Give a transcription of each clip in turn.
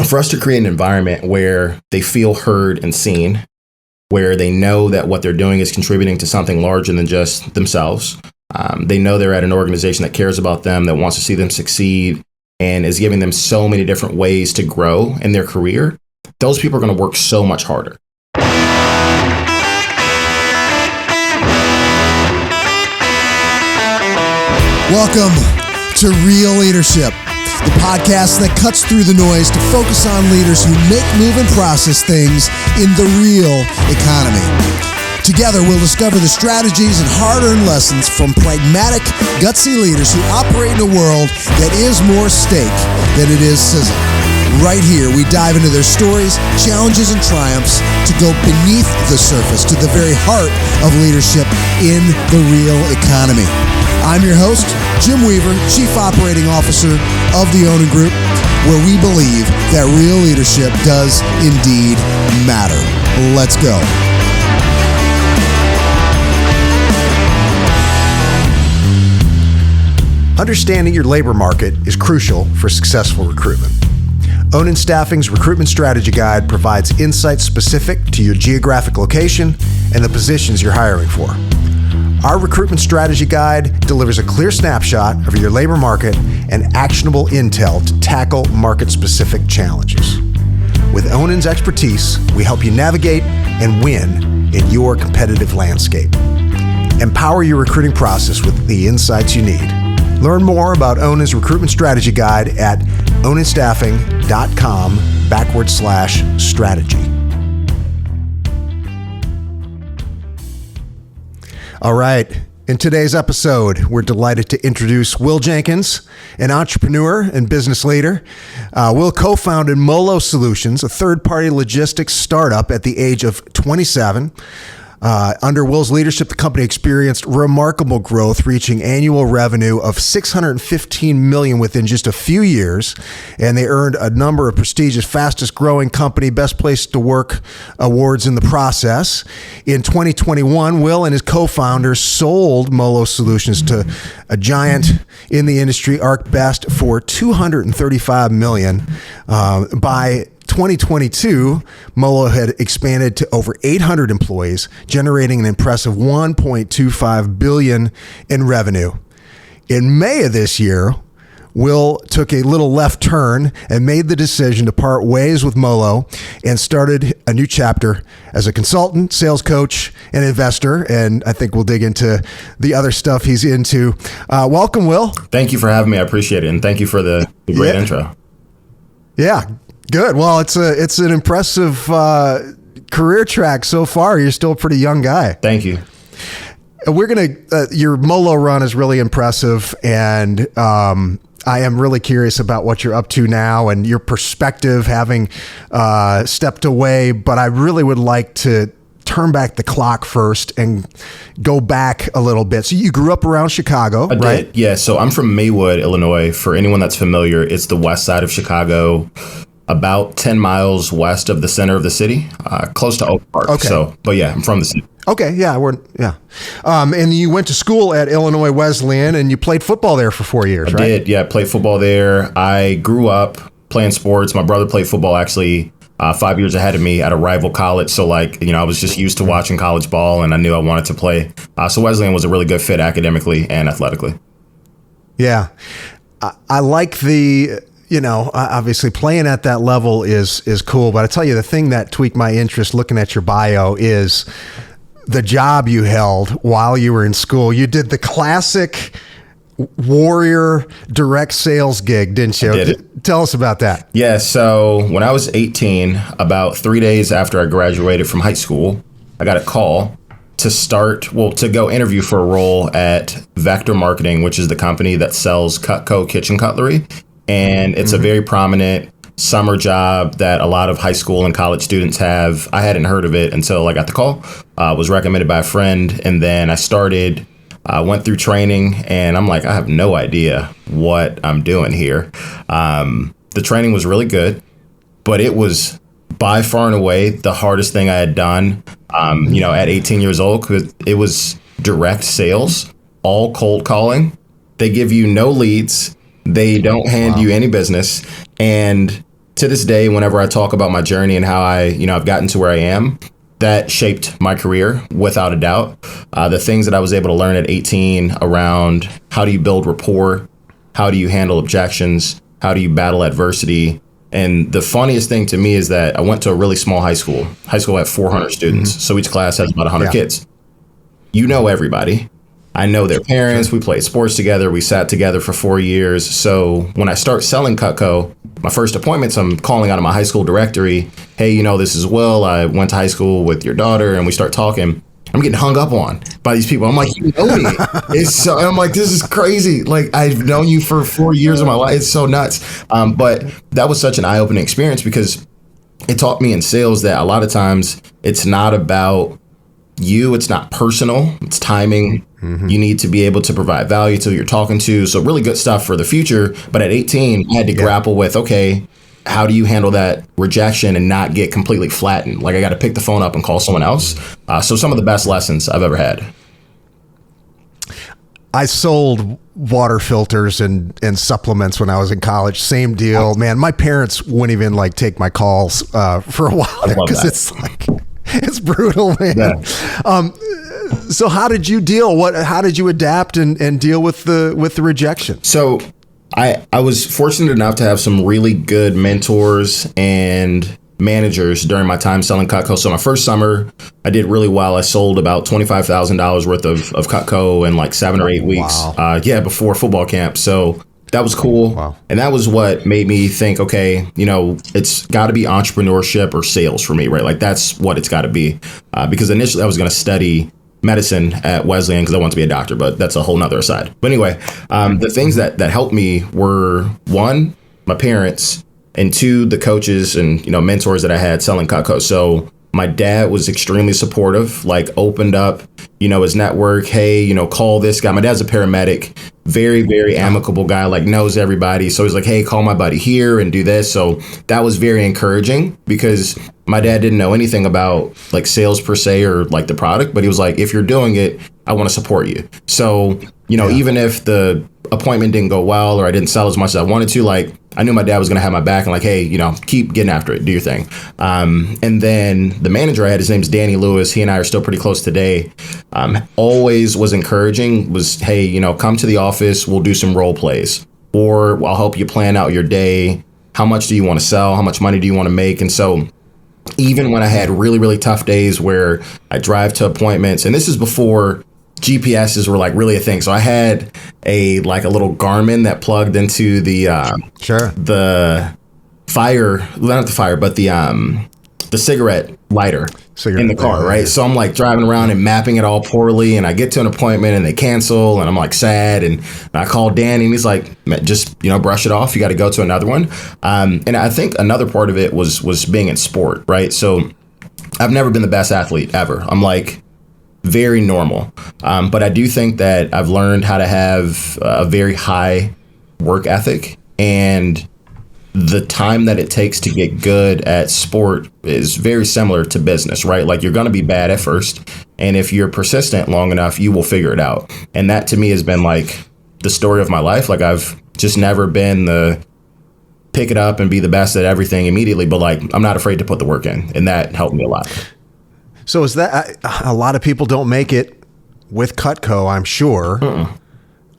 for us to create an environment where they feel heard and seen, where they know that what they're doing is contributing to something larger than just themselves. They know they're at an organization that cares about them, that wants to see them succeed, and is giving them so many different ways to grow in their career. Those people are going to work so much harder. Welcome to Real Leadership, the podcast that cuts through the noise to focus on leaders who make, move, and process things in the real economy. Together, we'll discover the strategies and hard-earned lessons from pragmatic, gutsy leaders who operate in a world that is more steak than it is sizzle. Right here, we dive into their stories, challenges, and triumphs to go beneath the surface to the very heart of leadership in the real economy. I'm your host, Jim Weaver, Chief Operating Officer of the Onan Group, where we believe that real leadership does indeed matter. Let's go. Understanding your labor market is crucial for successful recruitment. Onan Staffing's Recruitment Strategy Guide provides insights specific to your geographic location and the positions you're hiring for. Our Recruitment Strategy Guide delivers a clear snapshot of your labor market and actionable intel to tackle market-specific challenges. With Onan's expertise, we help you navigate and win in your competitive landscape. Empower your recruiting process with the insights you need. Learn more about Onan's Recruitment Strategy Guide at onanstaffing.com/strategy. All right. In today's episode, we're delighted to introduce Will Jenkins, an entrepreneur and business leader. Will co-founded Molo Solutions, a third-party logistics startup at the age of 27. Under Will's leadership, the company experienced remarkable growth, reaching annual revenue of $615 million within just a few years, and they earned a number of prestigious fastest growing company, best place to work awards in the process. In 2021, Will and his co-founders sold Molo Solutions to a giant in the industry, ArcBest, for $235 million. By 2022, Molo had expanded to over 800 employees, generating an impressive $1.25 billion in revenue. In May of this year, Will took a little left turn and made the decision to part ways with Molo and started a new chapter as a consultant, sales coach, and investor. And I think we'll dig into the other stuff he's into. Welcome, Will. Thank you for having me. I appreciate it. And thank you for the great intro. Yeah. Good. Well, it's an impressive career track so far. You're still a pretty young guy. Thank you. We're your Molo run is really impressive, and I am really curious about what you're up to now and your perspective, having stepped away. But I really would like to turn back the clock first and go back a little bit. So you grew up around Chicago, right? Yeah. So I'm from Maywood, Illinois. For anyone that's familiar, it's the west side of Chicago, about 10 miles west of the center of the city, close to Oak Park. Okay. So, but yeah, I'm from the city. Okay. Yeah. And you went to school at Illinois Wesleyan and you played football there for 4 years, right? I did. Yeah. Played football there. I grew up playing sports. My brother played football actually 5 years ahead of me at a rival college. So I was just used to watching college ball and I knew I wanted to play. So Wesleyan was a really good fit academically and athletically. Yeah. I like obviously playing at that level is cool, but I tell you, the thing that tweaked my interest looking at your bio is the job you held while you were in school. You did the classic warrior direct sales gig, didn't you? I did. Tell us about that. Yeah. So when I was 18, about 3 days after I graduated from high school, I got a call to go interview for a role at Vector Marketing, which is the company that sells Cutco kitchen cutlery. And it's a very prominent summer job that a lot of high school and college students have. I hadn't heard of it until I got the call. Was recommended by a friend. And then I went through training and I'm like, I have no idea what I'm doing here. The training was really good, but it was by far and away the hardest thing I had done, at 18 years old, because it was direct sales, all cold calling. They give you no leads. They don't hand you any business. And to this day, whenever I talk about my journey and how I've gotten to where I am, that shaped my career without a doubt. The things that I was able to learn at 18 around how do you build rapport, how do you handle objections, how do you battle adversity. And the funniest thing to me is that I went to a really small high school. High school had 400 students. So each class has about 100 kids. You know everybody. I know their parents. We played sports together. We sat together for 4 years. So when I start selling Cutco, my first appointments, I'm calling out of my high school directory. Hey, this is Will. I went to high school with your daughter, and we start talking. I'm getting hung up on by these people. I'm like, you know me. I'm like, this is crazy. Like, I've known you for 4 years of my life. It's so nuts. But that was such an eye-opening experience because it taught me in sales that a lot of times it's not about you. It's not personal. It's timing. You need to be able to provide value to who you're talking to. So really good stuff for the future. But at 18, I had to grapple with, okay, how do you handle that rejection and not get completely flattened? Like, I got to pick the phone up and call someone else. So some of the best lessons I've ever had. I sold water filters and supplements when I was in college. Same deal, man. My parents wouldn't even take my calls for a while because it's it's brutal, man. Yeah. So how did you how did you adapt and deal with the rejection? So I was fortunate enough to have some really good mentors and managers during my time selling Cutco. So my first summer, I did really well. I sold about $25,000 worth of Cutco in 7 or 8 weeks. Wow. Before football camp. So that was cool. Wow. And that was what made me think, okay, it's got to be entrepreneurship or sales for me, right? Like, that's what it's got to be. Because initially I was going to study medicine at Wesleyan because I wanted to be a doctor, but that's a whole nother aside. But anyway, the things that helped me were, one, my parents, and two, the coaches and mentors that I had selling Cutco. So my dad was extremely supportive, opened up his network. Hey, call this guy. My dad's a paramedic, very, very amicable guy, knows everybody. So he's like, hey, call my buddy here and do this. So that was very encouraging because my dad didn't know anything about sales per se or the product, but he was like, if you're doing it, I want to support you. So, even if the appointment didn't go well or I didn't sell as much as I wanted to, I knew my dad was going to have my back and hey, keep getting after it, do your thing. And then the manager I had, his name's Danny Lewis. He and I are still pretty close today. Always was encouraging, was, hey, come to the office, we'll do some role plays, or I'll help you plan out your day. How much do you want to sell? How much money do you want to make? And so even when I had really, really tough days where I drive to appointments, and this is before GPSs were really a thing. So I had a little Garmin that plugged into the fire, not the fire, but the cigarette lighter in the car, right? So I'm driving around and mapping it all poorly, and I get to an appointment and they cancel, and I'm sad, and I call Danny and he's like, just brush it off. You got to go to another one. And I think another part of it was being in sport, right? So I've never been the best athlete ever. I'm very normal. But I do think that I've learned how to have a very high work ethic, and the time that it takes to get good at sport is very similar to business, right? You're going to be bad at first, and if you're persistent long enough, you will figure it out. And that to me has been the story of my life. I've just never been the pick it up and be the best at everything immediately, but I'm not afraid to put the work in, and that helped me a lot. So is that a lot of people don't make it with Cutco, I'm sure.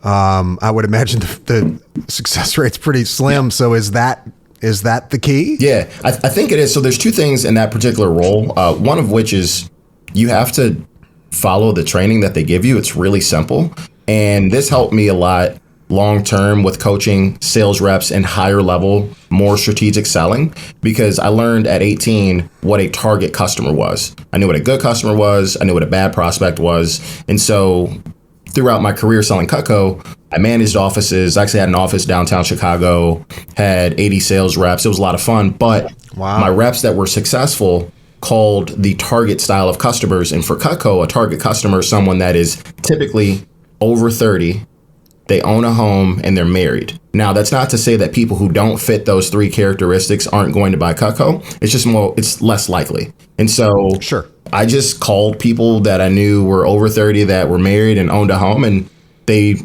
I would imagine the success rate's pretty slim. Yeah. So is that the key? Yeah, I think it is. So there's two things in that particular role. One of which is you have to follow the training that they give you. It's really simple. And this helped me a lot long term with coaching sales reps and higher level, more strategic selling, because I learned at 18 what a target customer was. I knew what a good customer was. I knew what a bad prospect was. And so throughout my career selling Cutco, I managed offices. I actually had an office downtown Chicago, had 80 sales reps. It was a lot of fun, but my reps that were successful called the target style of customers. And for Cutco, a target customer is someone that is typically over 30, they own a home, and they're married. Now, that's not to say that people who don't fit those three characteristics aren't going to buy Cutco. It's just it's less likely. And so I just called people that I knew were over 30 that were married and owned a home, and they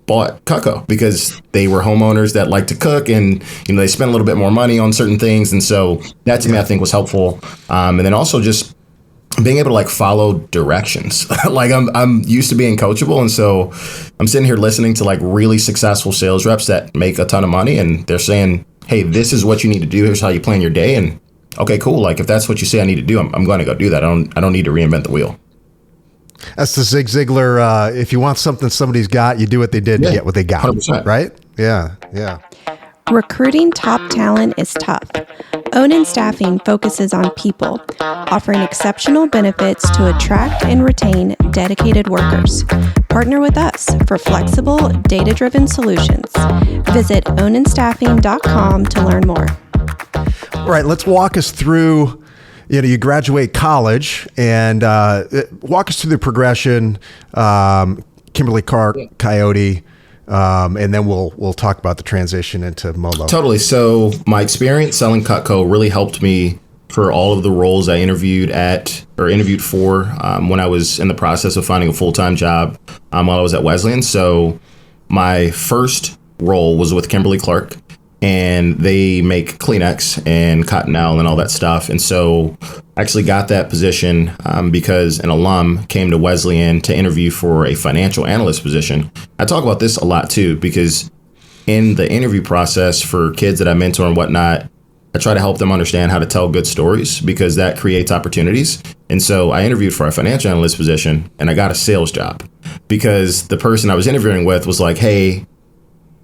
bought Cutco because they were homeowners that like to cook, and they spend a little bit more money on certain things, and so that to me I think was helpful. And then also just being able to like follow directions. Like I'm used to being coachable, and so I'm sitting here listening to like really successful sales reps that make a ton of money, and they're saying, "Hey, this is what you need to do. Here's how you plan your day." And okay, cool. Like if that's what you say I need to do, I'm going to go do that. I don't need to reinvent the wheel. That's the Zig Ziglar. If you want something somebody's got, you do what they did to get what they got. 100%. Right? Yeah. Recruiting top talent is tough. Onan Staffing focuses on people, offering exceptional benefits to attract and retain dedicated workers. Partner with us for flexible, data-driven solutions. Visit onanstaffing.com to learn more. All right, let's walk us through. You graduate college, and walk us through the progression. Kimberly-Clark, Coyote. And then we'll talk about the transition into Molo. Totally. So my experience selling Cutco really helped me for all of the roles I interviewed for when I was in the process of finding a full-time job while I was at Wesleyan. So my first role was with Kimberly-Clark, and they make Kleenex and Cottonelle and all that stuff. And so I actually got that position because an alum came to Wesleyan to interview for a financial analyst position. I talk about this a lot too, because in the interview process for kids that I mentor and whatnot, I try to help them understand how to tell good stories, because that creates opportunities. And so I interviewed for a financial analyst position, and I got a sales job because the person I was interviewing with was like, "Hey,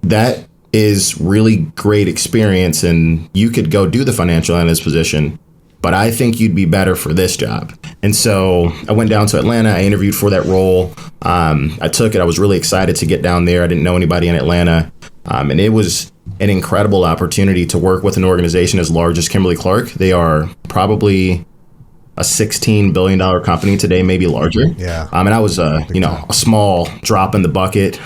that is really great experience, and you could go do the financial analyst position, but I think you'd be better for this job." And so I went down to Atlanta. I interviewed for that role. I took it. I was really excited to get down there. I didn't know anybody in Atlanta. And it was an incredible opportunity to work with an organization as large as Kimberly-Clark. They are probably a $16 billion company today, maybe larger. Yeah. And I was a small drop in the bucket.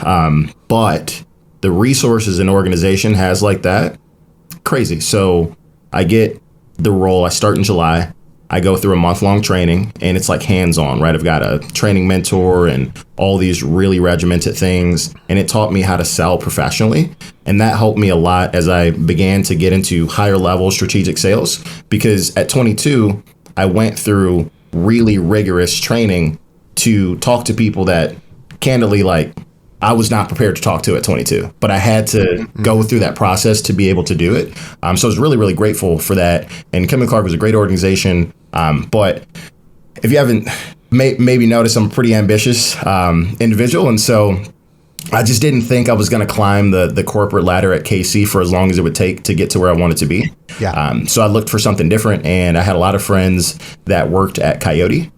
But the resources an organization has like that, crazy. So I get the role. I start in July. I go through a month-long training, and it's like hands-on, right? I've got a training mentor and all these really regimented things, and it taught me how to sell professionally. And that helped me a lot as I began to get into higher level strategic sales, because at 22, I went through really rigorous training to talk to people that candidly, like, I was not prepared to talk to at 22, but I had to go through that process to be able to do it. So I was really, really grateful for that. And Kimberly-Clark was a great organization. But if you haven't maybe noticed, I'm a pretty ambitious individual. And so I just didn't think I was going to climb the corporate ladder at KC for as long as it would take to get to where I wanted to be. Yeah. So I looked for something different, and I had a lot of friends that worked at Coyote.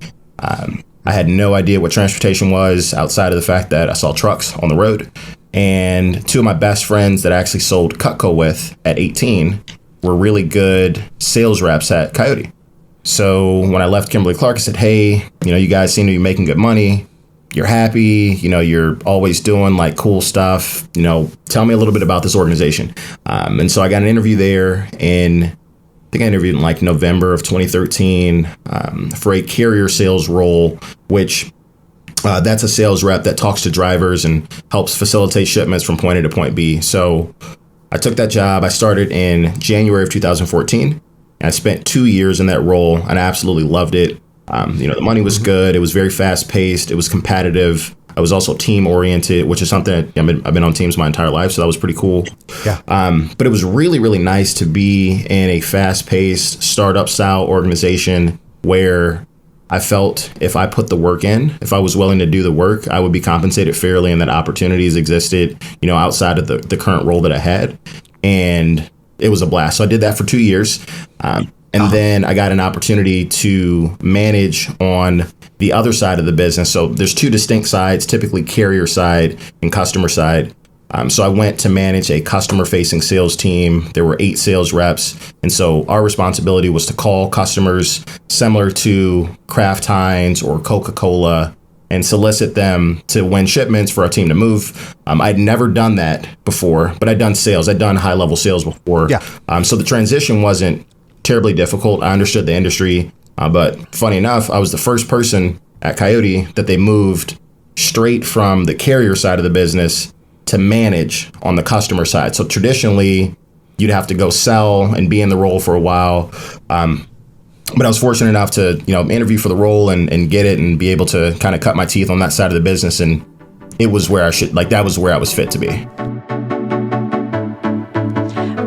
I had no idea what transportation was outside of the fact that I saw trucks on the road. And two of my best friends that I actually sold Cutco with at 18 were really good sales reps at Coyote. So when I left Kimberly-Clark, I said, "Hey, you guys seem to be making good money. You're happy. You're always doing like cool stuff. Tell me a little bit about this organization." And so I got an interview there I think I interviewed in like November of 2013 for a carrier sales role, which that's a sales rep that talks to drivers and helps facilitate shipments from point A to point B. So I took that job. I started in January of 2014, and I spent 2 years in that role, and I absolutely loved it. The money was good. It was very fast paced. It was competitive. I was also team oriented, which is something I've been on teams my entire life. So that was pretty cool. Yeah. But it was really, really nice to be in a fast paced startup style organization where I felt if I put the work in, if I was willing to do the work, I would be compensated fairly, and that opportunities existed, outside of the current role that I had. And it was a blast. So I did that for 2 years. And then I got an opportunity to manage on the other side of the business. So there's two distinct sides, typically carrier side and customer side. So I went to manage a customer-facing sales team. There were 8 sales reps. And so our responsibility was to call customers similar to Kraft Heinz or Coca-Cola and solicit them to win shipments for our team to move. I'd never done that before, but I'd done sales. I'd done high-level sales before. Yeah. So the transition wasn't terribly difficult. I understood the industry. But funny enough, I was the first person at Coyote that they moved straight from the carrier side of the business to manage on the customer side. So traditionally, you'd have to go sell and be in the role for a while. But I was fortunate enough to, interview for the role and get it and be able to kind of cut my teeth on that side of the business. And it was where that was where I was fit to be.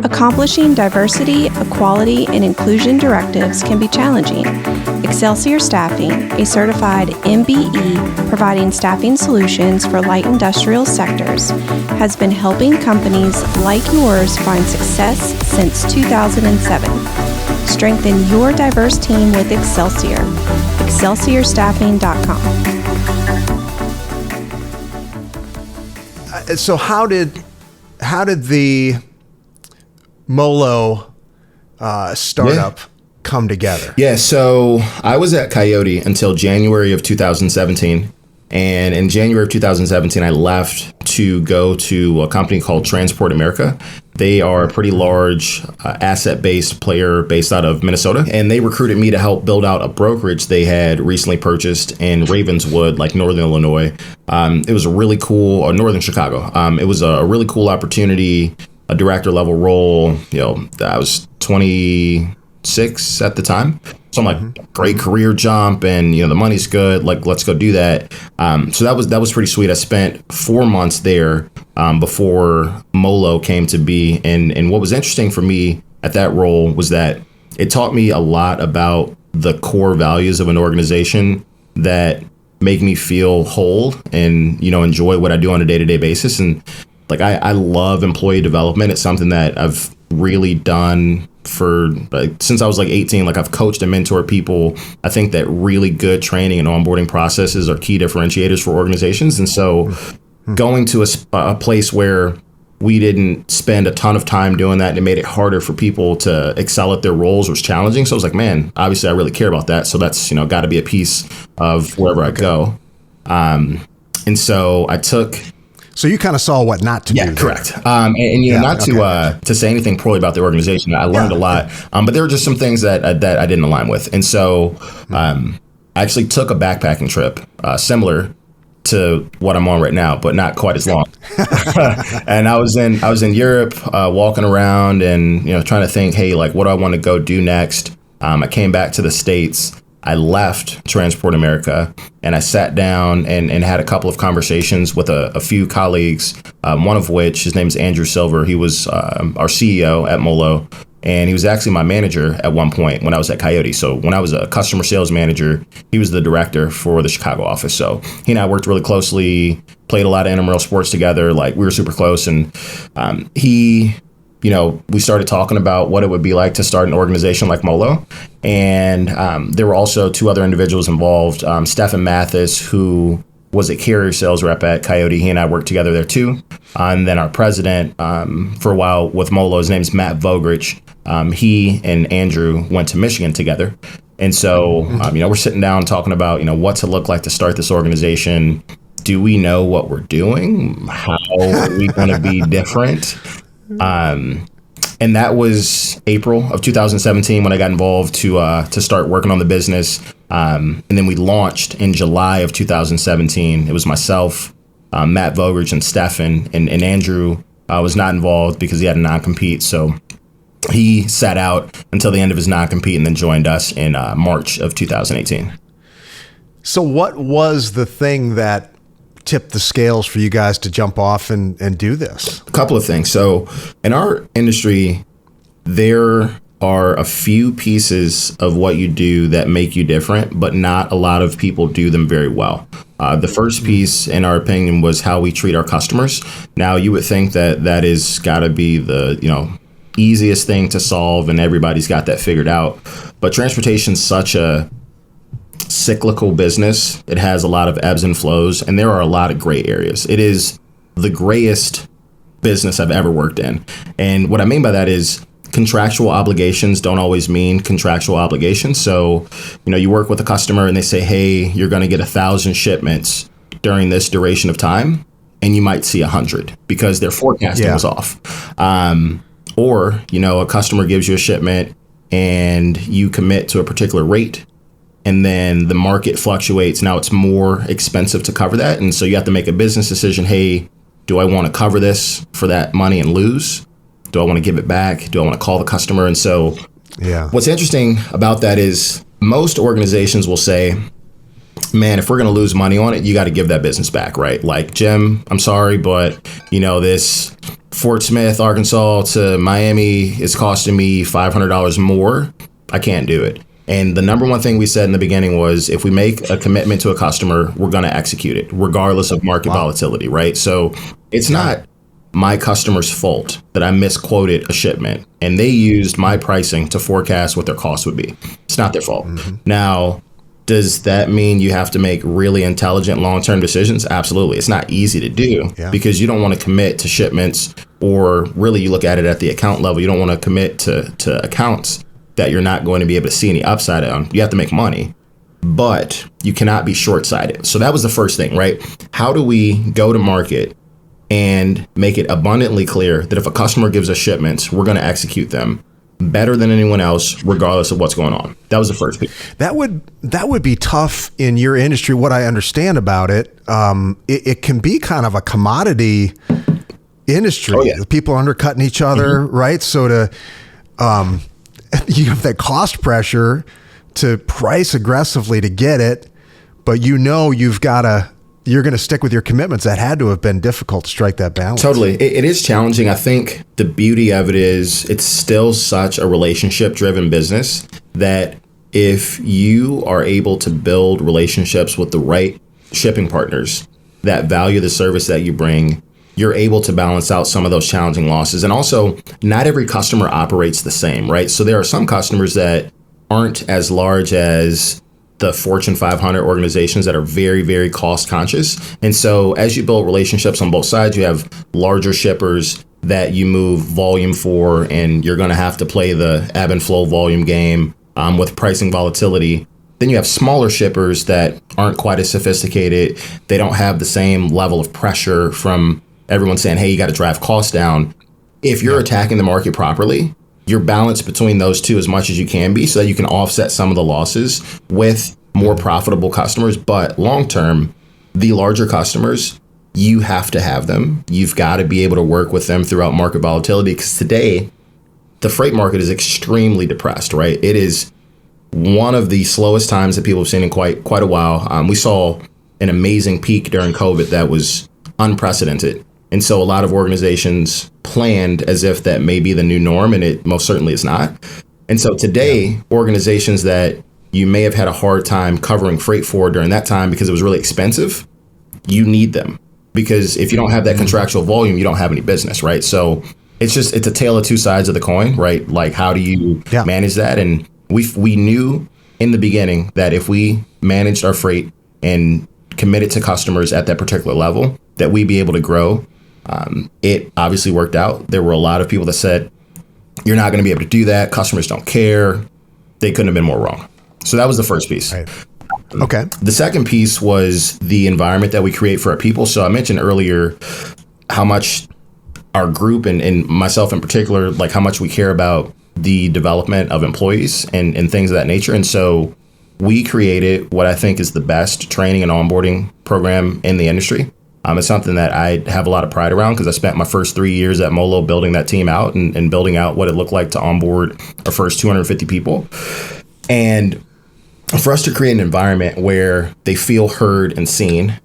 Accomplishing diversity, equality, and inclusion directives can be challenging. Excelsior Staffing, a certified MBE providing staffing solutions for light industrial sectors, has been helping companies like yours find success since 2007. Strengthen your diverse team with Excelsior. ExcelsiorStaffing.com. So how did the Molo startup come together? Yeah, so I was at Coyote until January of 2017. And in January of 2017, I left to go to a company called Transport America. They are a pretty large asset-based player based out of Minnesota. And they recruited me to help build out a brokerage they had recently purchased in Ravenswood, like Northern Illinois. It was a really cool, or Northern Chicago. It was a really cool opportunity, a director level role. I was 26 at the time. So I'm like, great career jump, and the money's good. Like, let's go do that. So that was pretty sweet. I spent 4 months there before Molo came to be. And what was interesting for me at that role was that it taught me a lot about the core values of an organization that make me feel whole and enjoy what I do on a day-to-day basis. And like I love employee development. It's something that I've really done for since I was like 18. Like, I've coached and mentored people. I think that really good training and onboarding processes are key differentiators for organizations. And so going to a place where we didn't spend a ton of time doing that and it made it harder for people to excel at their roles was challenging. So I was like, man, obviously I really care about that. So that's, got to be a piece of wherever I go. And so I took... So you kind of saw what not to do. Yeah, correct. Not to say anything poorly about the organization. I learned a lot, but there were just some things that I didn't align with. And so I actually took a backpacking trip similar to what I'm on right now, but not quite as long. And I was in Europe walking around and trying to think, hey, like, what do I want to go do next? I came back to the States. I left Transport America and I sat down and had a couple of conversations with a few colleagues, one of which, his name is Andrew Silver. He was our CEO at Molo, and he was actually my manager at one point when I was at Coyote. So when I was a customer sales manager, he was the director for the Chicago office. So he and I worked really closely, played a lot of intramural sports together. Like, we were super close. And we started talking about what it would be like to start an organization like Molo. And there were also two other individuals involved, Stephen Mathis, who was a carrier sales rep at Coyote. He and I worked together there too. And then our president for a while with Molo, his name's Matt Vogrich. He and Andrew went to Michigan together. And so, we're sitting down talking about, what's it look like to start this organization? Do we know what we're doing? How are we going to be different? And that was April of 2017 when I got involved to start working on the business. And then we launched in July of 2017. It was myself, Matt Vogrich, and Stefan, and Andrew was not involved because he had a non-compete. So he sat out until the end of his non-compete and then joined us in March of 2018. So what was the thing that tipped the scales for you guys to jump off and do this? A couple of things. So in our industry, there are a few pieces of what you do that make you different, but not a lot of people do them very well. The first piece, in our opinion, was how we treat our customers. Now, you would think that is got to be the easiest thing to solve and everybody's got that figured out. But transportation's such a cyclical business. It has a lot of ebbs and flows, and there are a lot of gray areas. It is the grayest business I've ever worked in. And what I mean by that is contractual obligations don't always mean contractual obligations. So, you work with a customer and they say, hey, you're going to get 1,000 shipments during this duration of time, and you might see 100 because their forecasting was off. Or, a customer gives you a shipment and you commit to a particular rate, and then the market fluctuates. Now it's more expensive to cover that. And so you have to make a business decision. Hey, do I want to cover this for that money and lose? Do I want to give it back? Do I want to call the customer? And so what's interesting about that is most organizations will say, man, if we're going to lose money on it, you got to give that business back, right? Like, Jim, I'm sorry, but this Fort Smith, Arkansas to Miami is costing me $500 more. I can't do it. And the number one thing we said in the beginning was, if we make a commitment to a customer, we're going to execute it regardless of market volatility, right? So it's not my customer's fault that I misquoted a shipment and they used my pricing to forecast what their cost would be. It's not their fault. Now, does that mean you have to make really intelligent long-term decisions? Absolutely. It's not easy to do because you don't want to commit to shipments, or really you look at it at the account level. You don't want to commit to accounts that you're not going to be able to see any upside on. You have to make money, but you cannot be short-sighted. So that was the first thing, right? How do we go to market and make it abundantly clear that if a customer gives us shipments, we're going to execute them better than anyone else, regardless of what's going on? That was the first piece. That would be tough in your industry. What I understand about it, it can be kind of a commodity industry. Oh, yeah. People undercutting each other, right? So you have that cost pressure to price aggressively to get it, but you're going to stick with your commitments. That had to have been difficult to strike that balance. Totally. It is challenging. I think the beauty of it is it's still such a relationship-driven business that if you are able to build relationships with the right shipping partners that value the service that you bring, you're able to balance out some of those challenging losses. And also, not every customer operates the same, right? So there are some customers that aren't as large as the Fortune 500 organizations that are very, very cost conscious. And so as you build relationships on both sides, you have larger shippers that you move volume for, and you're going to have to play the ebb and flow volume game with pricing volatility. Then you have smaller shippers that aren't quite as sophisticated. They don't have the same level of pressure from everyone saying, hey, you got to drive costs down. If you're attacking the market properly, you're balanced between those two as much as you can be so that you can offset some of the losses with more profitable customers. But long term, the larger customers, you have to have them. You've got to be able to work with them throughout market volatility, because today the freight market is extremely depressed, right? It is one of the slowest times that people have seen in quite a while. We saw an amazing peak during COVID that was unprecedented. And so a lot of organizations planned as if that may be the new norm, and it most certainly is not. And so today, organizations that you may have had a hard time covering freight for during that time because it was really expensive, you need them. Because if you don't have that contractual volume, you don't have any business, right? So it's a tale of two sides of the coin, right? Like, how do you manage that? And we knew in the beginning that if we managed our freight and committed to customers at that particular level, that we'd be able to grow. It obviously worked out. There were a lot of people that said, you're not going to be able to do that. Customers don't care. They couldn't have been more wrong. So that was the first piece. Right. Okay. The second piece was the environment that we create for our people. So I mentioned earlier how much our group and myself in particular, like how much we care about the development of employees and things of that nature. And so we created what I think is the best training and onboarding program in the industry. It's something that I have a lot of pride around because I spent my first 3 years at Molo building that team out and building out what it looked like to onboard our first 250 people. And for us to create an environment where they feel heard and seen,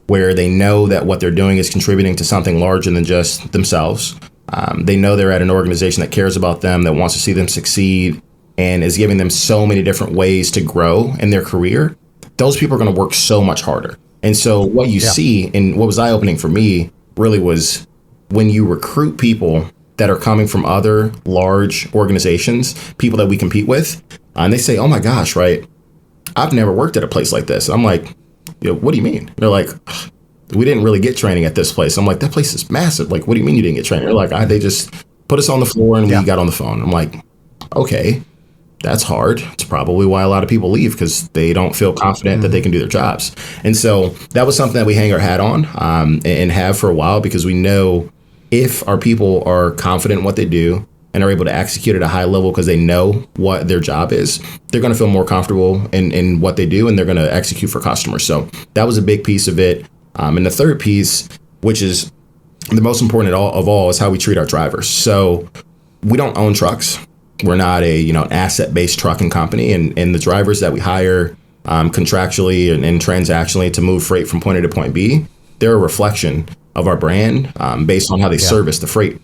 where they know that what they're doing is contributing to something larger than just themselves. They know they're at an organization that cares about them, that wants to see them succeed, and is giving them so many different ways to grow in their career. Those people are going to work so much harder. And so what you see, and what was eye-opening for me really was when you recruit people that are coming from other large organizations, people that we compete with, and they say, oh my gosh, right, I've never worked at a place like this. I'm like, what do you mean? They're like, we didn't really get training at this place. I'm like, that place is massive. Like, what do you mean you didn't get training? They're like, they just put us on the floor and we got on the phone. I'm like, okay, that's hard. It's probably why a lot of people leave, because they don't feel confident that they can do their jobs. And so that was something that we hang our hat on and have for a while, because we know if our people are confident in what they do and are able to execute at a high level because they know what their job is, they're going to feel more comfortable in what they do, and they're going to execute for customers. So that was a big piece of it. And the third piece, which is the most important of all is how we treat our drivers. So we don't own trucks. We're not a asset-based trucking company, and the drivers that we hire contractually and transactionally to move freight from point A to point B, they're a reflection of our brand based on how they service the freight.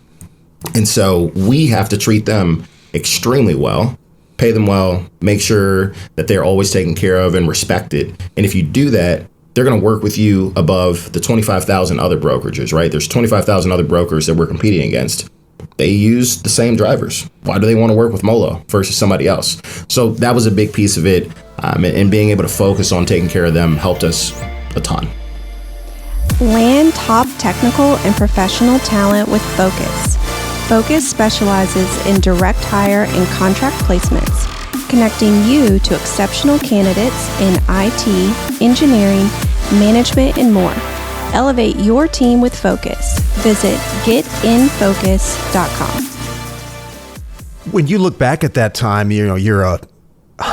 And so we have to treat them extremely well, pay them well, make sure that they're always taken care of and respected. And if you do that, they're going to work with you above the 25,000 other brokerages, right? There's 25,000 other brokers that we're competing against. They use the same drivers. Why do they want to work with Molo versus somebody else? So that was a big piece of it. And being able to focus on taking care of them helped us a ton. Land top technical and professional talent with Focus. Focus specializes in direct hire and contract placements, connecting you to exceptional candidates in IT, engineering, management, and more. Elevate your team with Focus. Visit getinfocus.com. When you look back at that time, you're a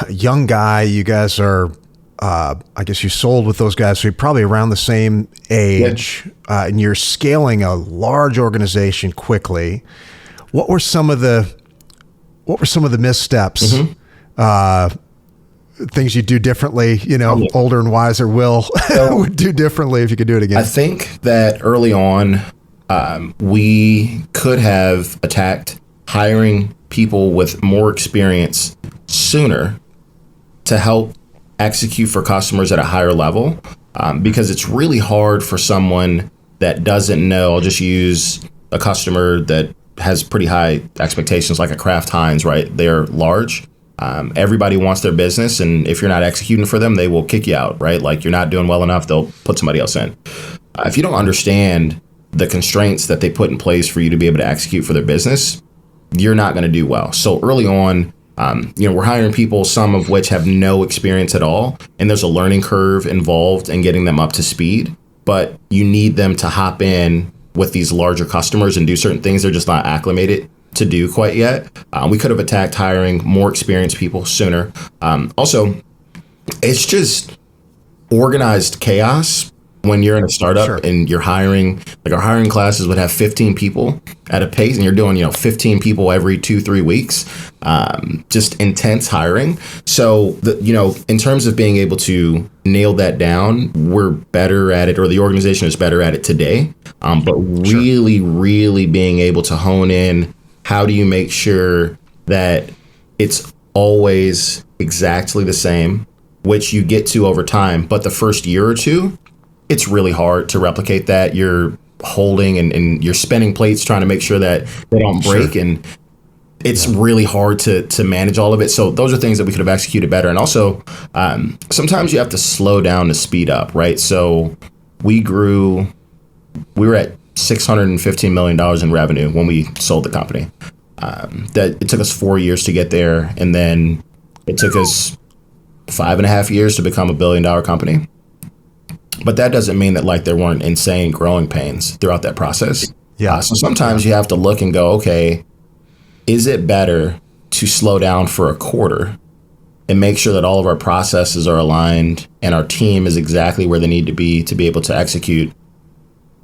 young guy. You guys are, I guess you sold with those guys, so you're probably around the same age, and you're scaling a large organization quickly. What were some of the missteps? Things you do differently, older and wiser Will would do differently if you could do it again? I think that early on, we could have attacked hiring people with more experience sooner to help execute for customers at a higher level, because it's really hard for someone that doesn't know. I'll just use a customer that has pretty high expectations, like a Kraft Heinz, right? They're large. Everybody wants their business, and if you're not executing for them, they will kick you out, right? Like you're not doing well enough, they'll put somebody else in. If you don't understand the constraints that they put in place for you to be able to execute for their business, you're not going to do well. So early on, we're hiring people, some of which have no experience at all, and there's a learning curve involved in getting them up to speed, but you need them to hop in with these larger customers and do certain things they're just not acclimated to do quite yet. We could have attacked hiring more experienced people sooner. Also, it's just organized chaos when you're in a startup and you're hiring. Like our hiring classes would have 15 people at a pace, and you're doing 15 people every 2-3 weeks. Just intense hiring. So in terms of being able to nail that down, we're better at it, or the organization is better at it today. But really being able to hone in, how do you make sure that it's always exactly the same, which you get to over time, but the first year or two, it's really hard to replicate that. You're holding and you're spinning plates trying to make sure that they don't break, and it's really hard to manage all of it. So those are things that we could have executed better. And also, sometimes you have to slow down to speed up, right? So we were at $615 million in revenue when we sold the company. That it took us 4 years to get there, and then it took us 5.5 years to become $1 billion company. But that doesn't mean that there weren't insane growing pains throughout that process. So sometimes you have to look and go, okay, is it better to slow down for a quarter and make sure that all of our processes are aligned and our team is exactly where they need to be able to execute?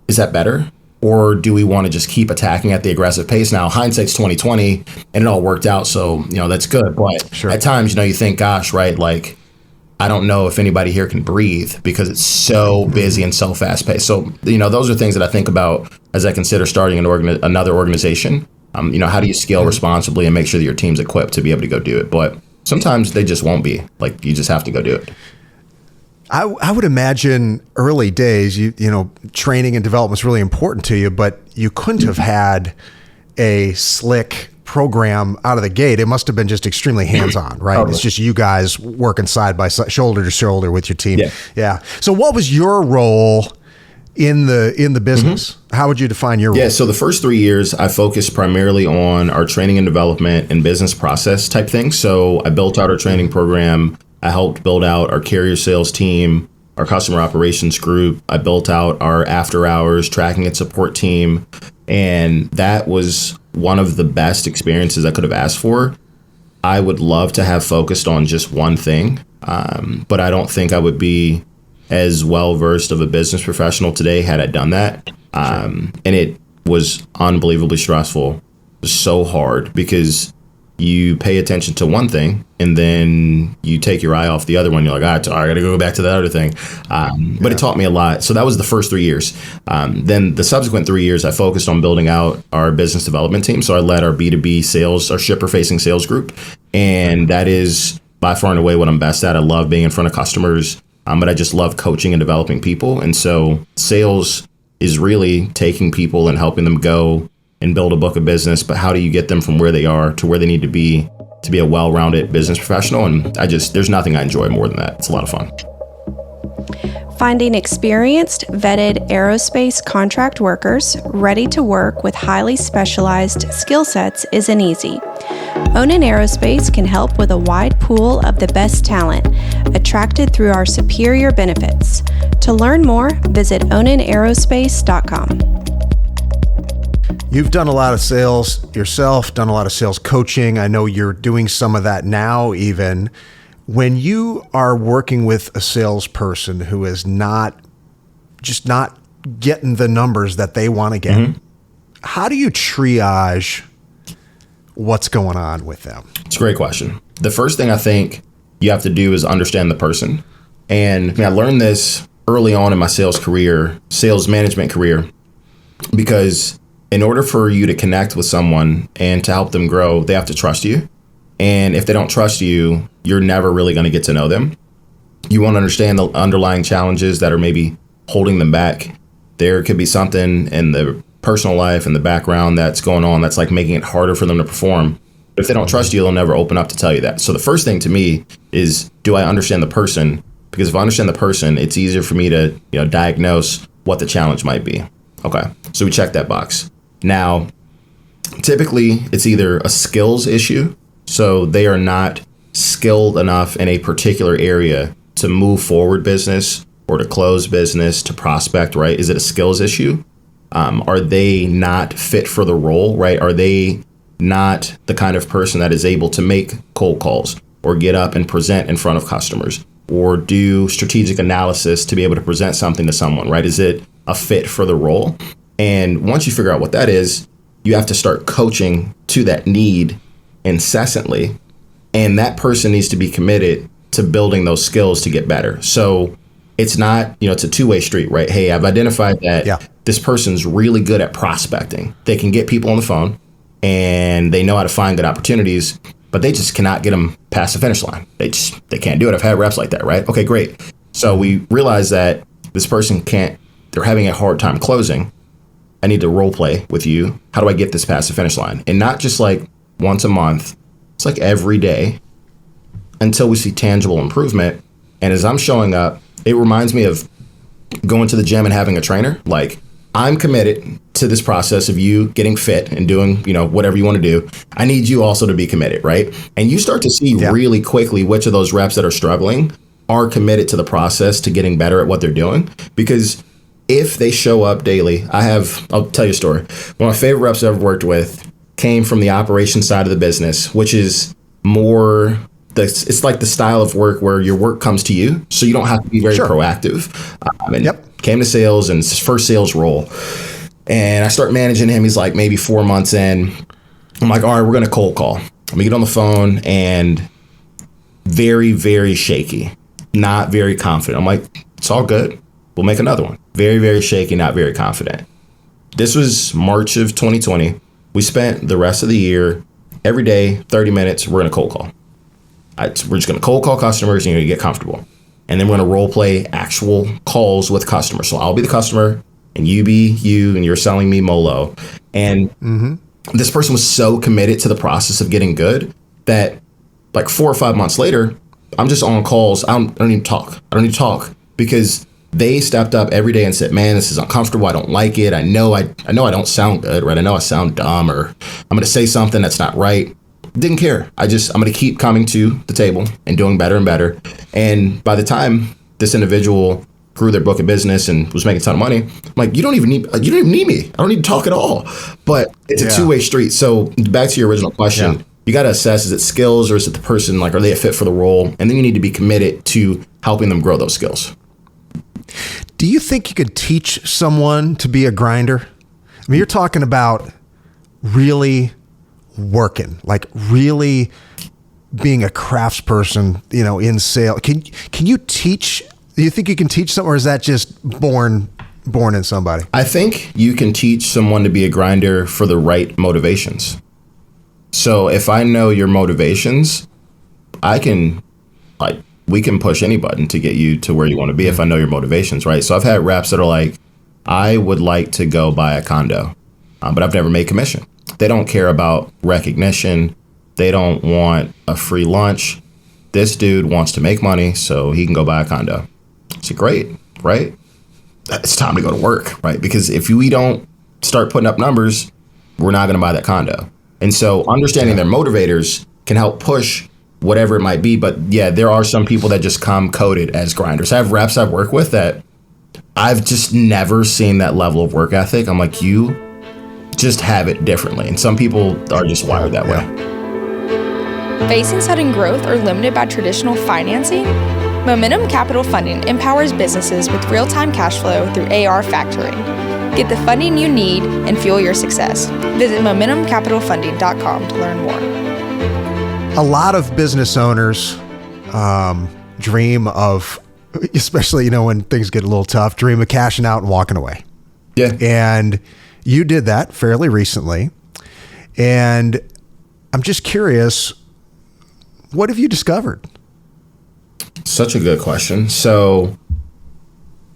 Is that better? Or do we want to just keep attacking at the aggressive pace? Now, hindsight's 2020, and it all worked out, so that's good. But at times, you think, gosh, right, I don't know if anybody here can breathe because it's so busy and so fast paced. So those are things that I think about as I consider starting another organization. How do you scale responsibly and make sure that your team's equipped to be able to go do it? But sometimes they just won't be. You just have to go do it. I would imagine early days, training and development is really important to you, but you couldn't have had a slick program out of the gate. It must have been just extremely hands-on, right? Totally. It's just you guys working side by side, shoulder to shoulder with your team. Yeah. So what was your role in the business? How would you define your role? Yeah, so the first 3 years, I focused primarily on our training and development and business process type things. So I built out our training program. I helped build out our carrier sales team, our customer operations group. I built out our after hours tracking and support team. And that was one of the best experiences I could have asked for. I would love to have focused on just one thing, but I don't think I would be as well versed of a business professional today had I done that. And it was unbelievably stressful. It was so hard because you pay attention to one thing and then you take your eye off the other one. You're like, I got to go back to that other thing. But it taught me a lot. So that was the first 3 years. Then the subsequent 3 years, I focused on building out our business development team. So I led our B2B sales, our shipper facing sales group. And that is by far and away what I'm best at. I love being in front of customers, but I just love coaching and developing people. And so sales is really taking people and helping them go and build a book of business, but how do you get them from where they are to where they need to be a well-rounded business professional? And there's nothing I enjoy more than that. It's a lot of fun. Finding experienced, vetted aerospace contract workers ready to work with highly specialized skill sets isn't easy. Onan Aerospace can help with a wide pool of the best talent, attracted through our superior benefits. To learn more, visit onanaerospace.com. You've done a lot of sales yourself, done a lot of sales coaching. I know you're doing some of that now even. When you are working with a salesperson who is not getting the numbers that they want to get, how do you triage what's going on with them? It's a great question. The first thing I think you have to do is understand the person. And I learned this early on in my sales management career, because in order for you to connect with someone and to help them grow, they have to trust you. And if they don't trust you, you're never really going to get to know them. You want to understand the underlying challenges that are maybe holding them back. There could be something in the personal life and the background that's going on that's like making it harder for them to perform. But if they don't trust you, they'll never open up to tell you that. So the first thing to me is, do I understand the person? Because if I understand the person, it's easier for me to diagnose what the challenge might be. Okay, so we check that box. Now, typically, it's either a skills issue, so they are not skilled enough in a particular area to move forward business or to close business, to prospect, right? Is it a skills issue? Are they not fit for the role, right? Are they not the kind of person that is able to make cold calls or get up and present in front of customers or do strategic analysis to be able to present something to someone, right? Is it a fit for the role? And once you figure out what that is, you have to start coaching to that need incessantly. And that person needs to be committed to building those skills to get better. So it's not, it's a two-way street, right? Hey, I've identified that this person's really good at prospecting. They can get people on the phone and they know how to find good opportunities, but they just cannot get them past the finish line. They can't do it. I've had reps like that, right? Okay, great. So we realize that this person they're having a hard time closing. I need to role play with you. How do I get this past the finish line? And not just like once a month. It's like every day until we see tangible improvement. And as I'm showing up, it reminds me of going to the gym and having a trainer. Like, I'm committed to this process of you getting fit and doing, whatever you want to do. I need you also to be committed, right? And you start to see really quickly which of those reps that are struggling are committed to the process to getting better at what they're doing. Because if they show up daily, I'll tell you a story. One of my favorite reps I've ever worked with came from the operations side of the business, which is more, it's like the style of work where your work comes to you, so you don't have to be very proactive. Came to sales, and it's his first sales role. And I start managing him. He's like maybe 4 months in. I'm like, all right, we're going to cold call. We get on the phone, and very, very shaky, not very confident. I'm like, it's all good. We'll make another one. Very, very shaky, not very confident. This was March of 2020. We spent the rest of the year, every day, 30 minutes, we're going to cold call. We're just going to cold call customers and you're going to get comfortable. And then we're going to role play actual calls with customers. So I'll be the customer and you be you, and you're selling me Molo. And this person was so committed to the process of getting good that like 4 or 5 months later, I'm just on calls. I don't need to talk because they stepped up every day and said, man, this is uncomfortable. I don't like it. I know I don't sound good, right? I know I sound dumb, or I'm going to say something that's not right. Didn't care. I'm going to keep coming to the table and doing better and better. And by the time this individual grew their book of business and was making a ton of money, I'm like, you don't even need me. I don't need to talk at all. But it's a two-way street. So back to your original question, you got to assess, is it skills or is it the person? Like, are they a fit for the role? And then you need to be committed to helping them grow those skills. Do you think you could teach someone to be a grinder? I mean, you're talking about really working, like really being a craftsperson, in sale. Can you teach? Do you think you can teach someone, or is that just born in somebody? I think you can teach someone to be a grinder for the right motivations. So if I know your motivations, we can push any button to get you to where you want to be if I know your motivations, right? So I've had reps that are like, I would like to go buy a condo, but I've never made commission. They don't care about recognition. They don't want a free lunch. This dude wants to make money so he can go buy a condo. It's great, right? It's time to go to work, right? Because if we don't start putting up numbers, we're not going to buy that condo. And so understanding their motivators can help push whatever it might be. But yeah, there are some people that just come coded as grinders. I have reps I've worked with that I've just never seen that level of work ethic. I'm like, you just have it differently. And some people are just wired that way. Facing sudden growth or limited by traditional financing? Momentum Capital Funding empowers businesses with real-time cash flow through AR factoring. Get the funding you need and fuel your success. Visit MomentumCapitalFunding.com to learn more. A lot of business owners dream of, especially, when things get a little tough, dream of cashing out and walking away. Yeah. And you did that fairly recently. And I'm just curious, what have you discovered? Such a good question. So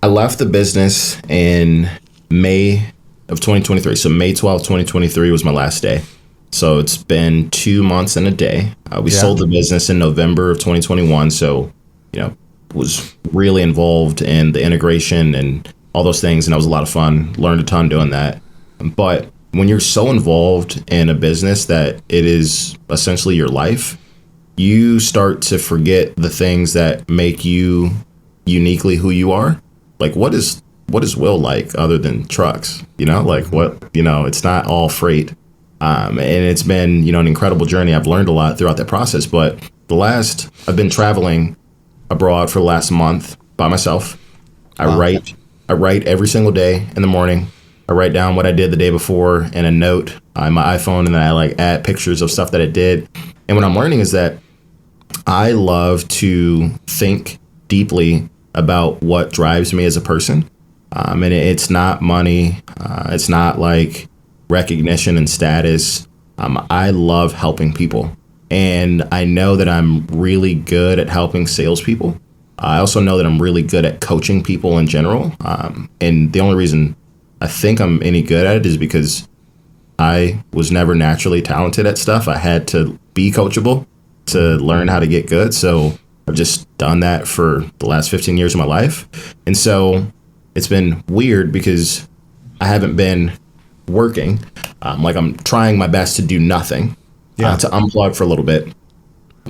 I left the business in May of 2023. So May 12th, 2023 was my last day. So it's been 2 months and a day. We sold the business in November of 2021. So, was really involved in the integration and all those things. And that was a lot of fun. Learned a ton doing that. But when you're so involved in a business that it is essentially your life, you start to forget the things that make you uniquely who you are. Like, what is Will like other than trucks? It's not all freight. And it's been, an incredible journey. I've learned a lot throughout that process, but I've been traveling abroad for the last month by myself. I write every single day in the morning. I write down what I did the day before in a note on my iPhone, and then I add pictures of stuff that I did. And what I'm learning is that I love to think deeply about what drives me as a person. And it's not money. It's not like recognition and status. I love helping people. And I know that I'm really good at helping salespeople. I also know that I'm really good at coaching people in general. And the only reason I think I'm any good at it is because I was never naturally talented at stuff. I had to be coachable to learn how to get good. So I've just done that for the last 15 years of my life. And so it's been weird because I haven't been working. I'm trying my best to do nothing, to unplug for a little bit.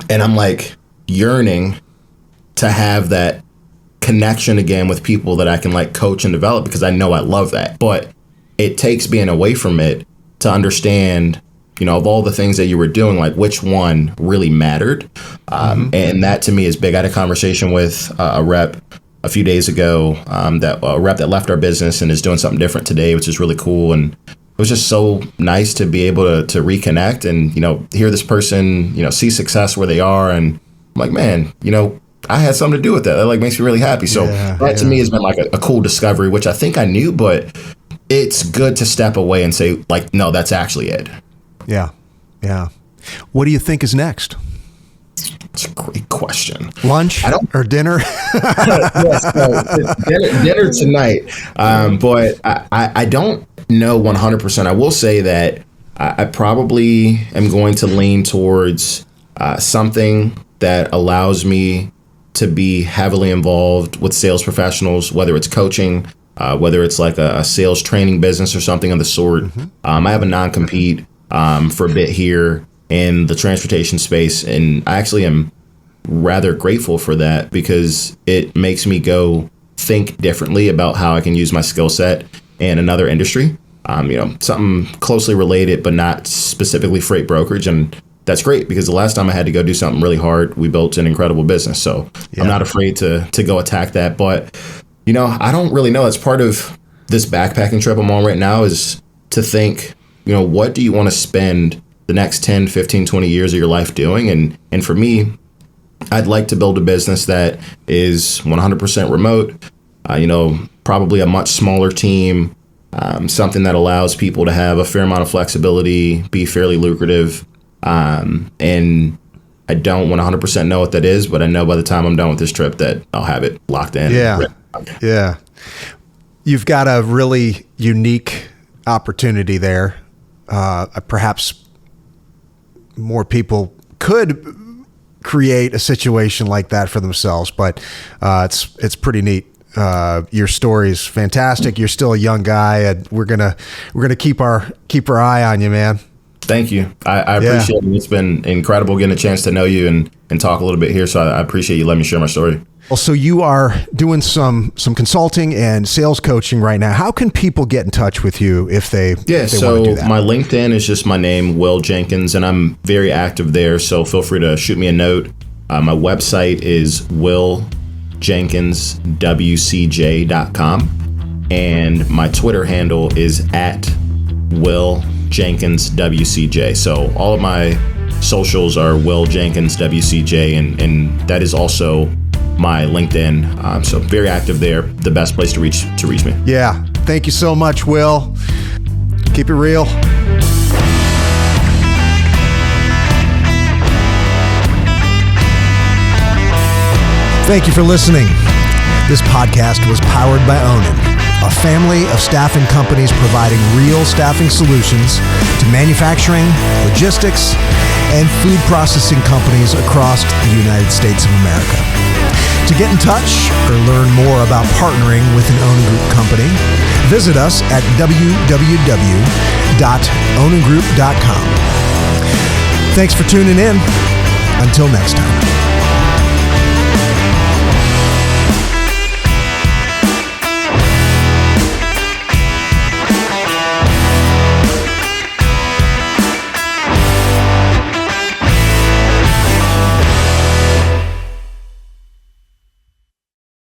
And I'm yearning to have that connection again with people that I can coach and develop, because I know I love that. But it takes being away from it to understand, of all the things that you were doing, which one really mattered. And that to me is big. I had a conversation with a rep a few days ago, a rep that left our business and is doing something different today, which is really cool. And it was just so nice to be able to reconnect and, hear this person, see success where they are. And I'm like, man, I had something to do with that. That makes me really happy. So that to me has been a cool discovery, which I think I knew, but it's good to step away and say no, that's actually it. Yeah. Yeah. What do you think is next? It's a great question. Lunch or dinner? Yes, dinner tonight. But I don't know 100%. I will say that I probably am going to lean towards something that allows me to be heavily involved with sales professionals, whether it's coaching, whether it's a sales training business or something of the sort. I have a non-compete for a bit here in the transportation space, and I actually am rather grateful for that because it makes me go think differently about how I can use my skill set in another industry. Something closely related, but not specifically freight brokerage. And that's great because the last time I had to go do something really hard, we built an incredible business. So I'm not afraid to go attack that. But, I don't really know. That's part of this backpacking trip I'm on right now, is to think, what do you want to spend the next 10, 15, 20 years of your life doing? And for me, I'd like to build a business that is 100% remote, probably a much smaller team, something that allows people to have a fair amount of flexibility, be fairly lucrative. And I don't 100% know what that is, but I know by the time I'm done with this trip that I'll have it locked in. Yeah. Yeah. You've got a really unique opportunity there. Perhaps more people could create a situation like that for themselves, but it's pretty neat. Your story is fantastic. You're still a young guy, and we're gonna keep our eye on you, man. Thank you. I appreciate it. It's been incredible getting a chance to know you and talk a little bit here. So I appreciate you letting me share my story. Well, so you are doing some consulting and sales coaching right now. How can people get in touch with you if they want to do that? My LinkedIn is just my name, Will Jenkins, and I'm very active there. So feel free to shoot me a note. My website is willjenkinswcj.com, and my Twitter handle is @WillJenkinsWCJ. So all of my socials are Will Jenkins WCJ, and that is also my LinkedIn. So very active there. The best place to reach me. Yeah. Thank you so much, Will. Keep it real. Thank you for listening. This podcast was powered by Onin, a family of staffing companies providing real staffing solutions to manufacturing, logistics, and food processing companies across the United States of America. To get in touch or learn more about partnering with an Onin Group company, visit us at www.oningroup.com. Thanks for tuning in. Until next time.